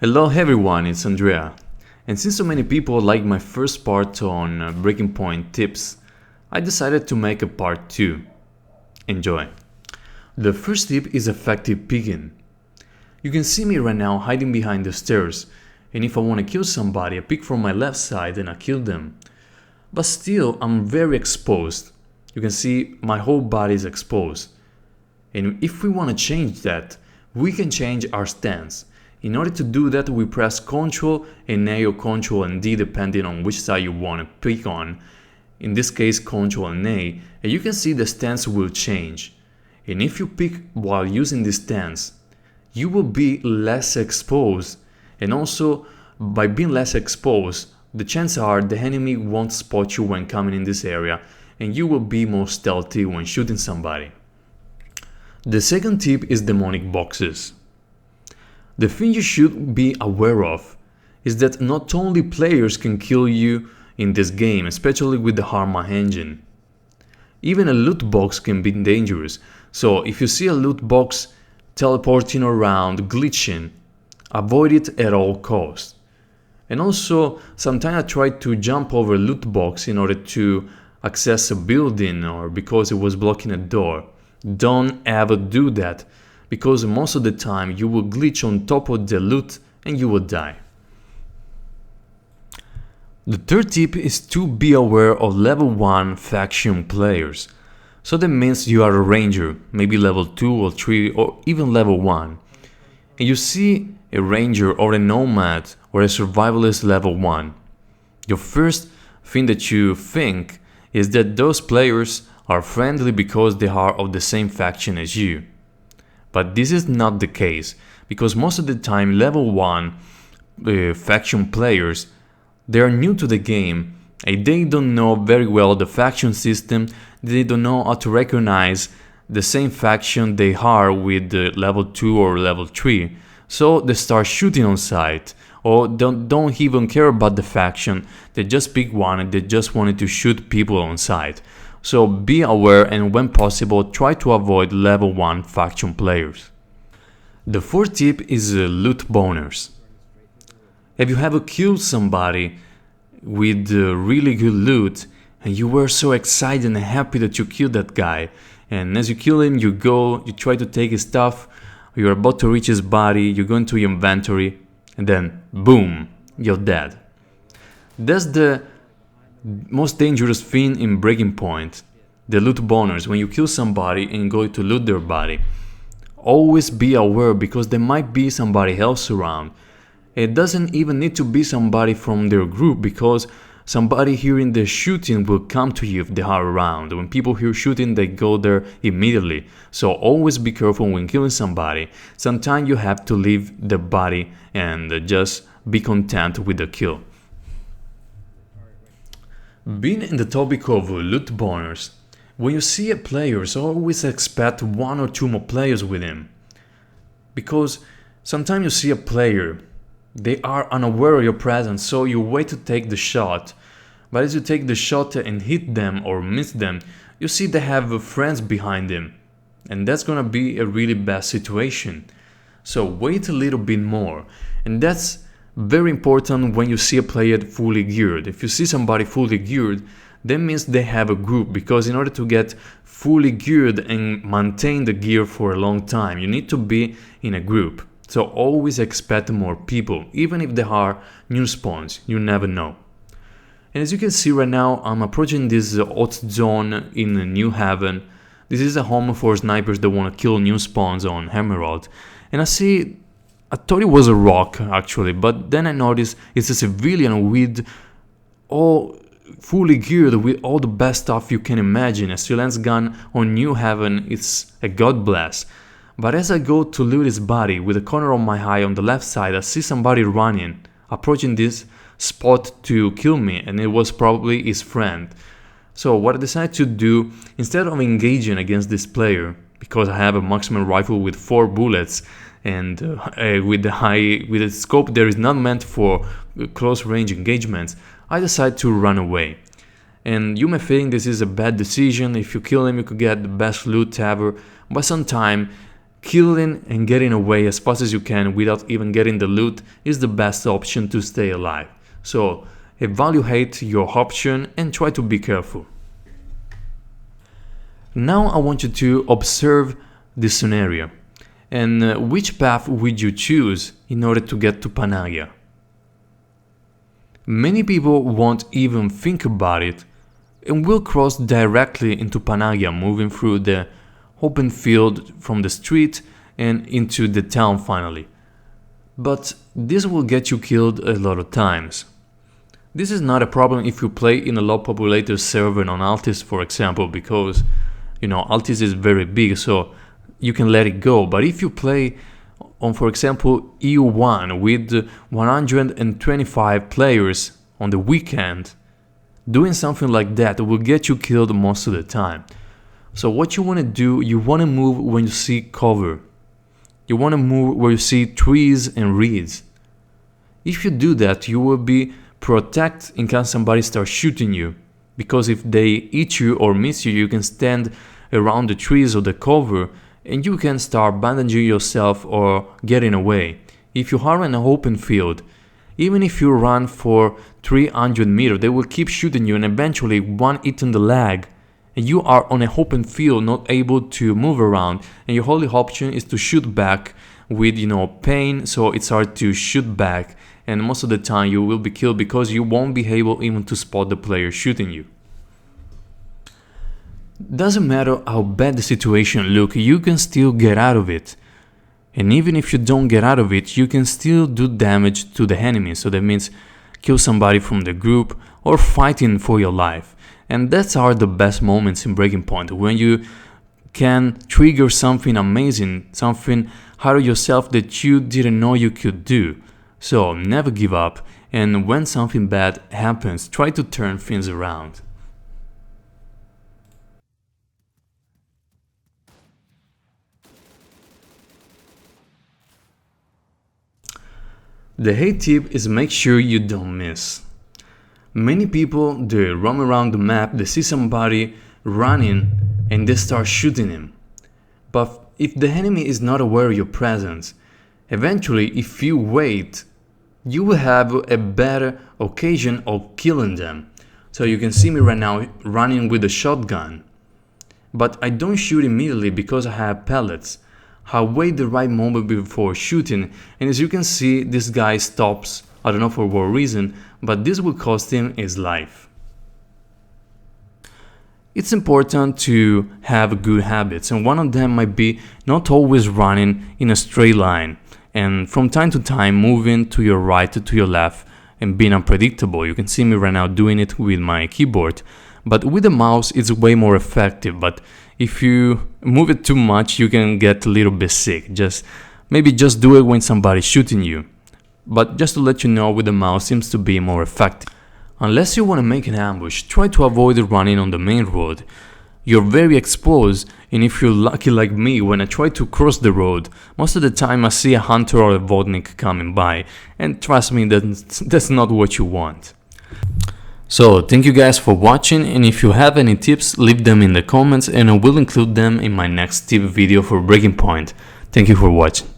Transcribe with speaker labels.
Speaker 1: Hello everyone, it's Andrea. And since so many people like my first part on Breaking Point tips, I decided to make a part 2. Enjoy. The first tip is effective peeking. You can see me right now hiding behind the stairs, and if I want to kill somebody, I peek from my left side and I kill them. But still, I'm very exposed. You can see my whole body is exposed. And if we want to change that, we can change our stance. In order to do that, we press Ctrl and A or Ctrl and D depending on which side you want to pick on. In this case, Ctrl and A, and you can see the stance will change. And if you pick while using this stance, you will be less exposed. And also, by being less exposed, the chances are the enemy won't spot you when coming in this area, and you will be more stealthy when shooting somebody. The second tip is demonic boxes. The thing you should be aware of is that not only players can kill you in this game, especially with the Harma engine. Even a loot box can be dangerous, so if you see a loot box teleporting around, glitching, avoid it at all costs. And also, sometimes I tried to jump over a loot box in order to access a building or because it was blocking a door. Don't ever do that, because most of the time you will glitch on top of the loot and you will die. The third tip is to be aware of level 1 faction players. So that means you are a ranger, maybe level 2 or 3 or even level 1. And you see a ranger or a nomad or a survivalist level 1. Your first thing that you think is that those players are friendly because they are of the same faction as you. But this is not the case, because most of the time level 1 faction players, they are new to the game and they don't know very well the faction system, they don't know how to recognize the same faction they are with level 2 or level 3, so they start shooting on sight or don't even care about the faction, they just pick one and they just wanted to shoot people on sight. So be aware and when possible try to avoid level 1 faction players. The fourth tip is loot boners. Have you ever killed somebody with really good loot and you were so excited and happy that you killed that guy, and as you kill him you try to take his stuff, you're about to reach his body, you go into your inventory and then boom, you're dead. That's the most dangerous thing in Breaking Point, the loot boners. When you kill somebody and go to loot their body, always be aware because there might be somebody else around. It doesn't even need to be somebody from their group, because somebody hearing the shooting will come to you if they are around. When people hear shooting, they go there immediately. So always be careful when killing somebody. Sometimes you have to leave the body and just be content with the kill. Being in the topic of loot boners, when you see a player, always expect 1 or 2 more players with him. Because sometimes you see a player, they are unaware of your presence, so you wait to take the shot. But as you take the shot and hit them or miss them, you see they have friends behind them. And that's gonna be a really bad situation. So wait a little bit more. And that's very important when you see a player fully geared. If you see somebody fully geared, that means they have a group, because in order to get fully geared and maintain the gear for a long time, you need to be in a group. So always expect more people, even if there are new spawns, you never know. And as you can see right now, I'm approaching this hot zone in New Haven. This is a home for snipers that want to kill new spawns on Emerald. And I thought it was a rock actually, but then I noticed it's a civilian with all fully geared with all the best stuff you can imagine. A silence gun on New Haven, it's a god bless. But as I go to loot his body, with the corner of my eye on the left side, I see somebody running, approaching this spot to kill me, and it was probably his friend. So what I decided to do, instead of engaging against this player, because I have a marksman rifle with 4 bullets, and with the scope that is not meant for close range engagements, I decided to run away. And you may think this is a bad decision. If you kill him you could get the best loot ever, but sometimes killing and getting away as fast as you can without even getting the loot is the best option to stay alive. So evaluate your option and try to be careful. Now I want you to observe this scenario and which path would you choose in order to get to Panagia. Many people won't even think about it and will cross directly into Panagia, moving through the open field from the street and into the town finally. But this will get you killed a lot of times. This is not a problem if you play in a low populated server on Altis, for example, because Altis is very big, so you can let it go. But if you play on, for example, EU1 with 125 players on the weekend, doing something like that will get you killed most of the time. So what you want to do, you want to move when you see cover. You want to move where you see trees and reeds. If you do that, you will be protected in case somebody starts shooting you. Because if they eat you or miss you, you can stand around the trees or the cover and you can start bandaging yourself or getting away. If you are in an open field, even if you run for 300 meters, they will keep shooting you and eventually one hit in the leg and you are on an open field not able to move around, and your only option is to shoot back with pain, so it's hard to shoot back, and most of the time you will be killed because you won't be able even to spot the player shooting you. Doesn't matter how bad the situation looks, you can still get out of it. And even if you don't get out of it, you can still do damage to the enemy, so that means kill somebody from the group or fighting for your life. And that's are the best moments in Breaking Point, when you can trigger something amazing, something out of yourself that you didn't know you could do. So never give up, and when something bad happens, try to turn things around. The hey tip is make sure you don't miss. Many people, they roam around the map, they see somebody running and they start shooting him. But if the enemy is not aware of your presence, eventually if you wait, you will have a better occasion of killing them. So you can see me right now running with a shotgun. But I don't shoot immediately because I have pellets. I wait the right moment before shooting, and as you can see, this guy stops. I don't know for what reason, but this will cost him his life. It's important to have good habits, and one of them might be not always running in a straight line, and from time to time moving to your right to your left and being unpredictable. You can see me right now doing it with my keyboard, but with the mouse it's way more effective. But if you move it too much, you can get a little bit sick. Maybe just do it when somebody's shooting you. But just to let you know, with the mouse seems to be more effective. Unless you want to make an ambush, try to avoid running on the main road. You're very exposed, and if you're lucky like me, when I try to cross the road, most of the time I see a hunter or a vodnik coming by, and trust me, that's not what you want. So thank you guys for watching, and if you have any tips, leave them in the comments and I will include them in my next tip video for Breaking Point. Thank you for watching.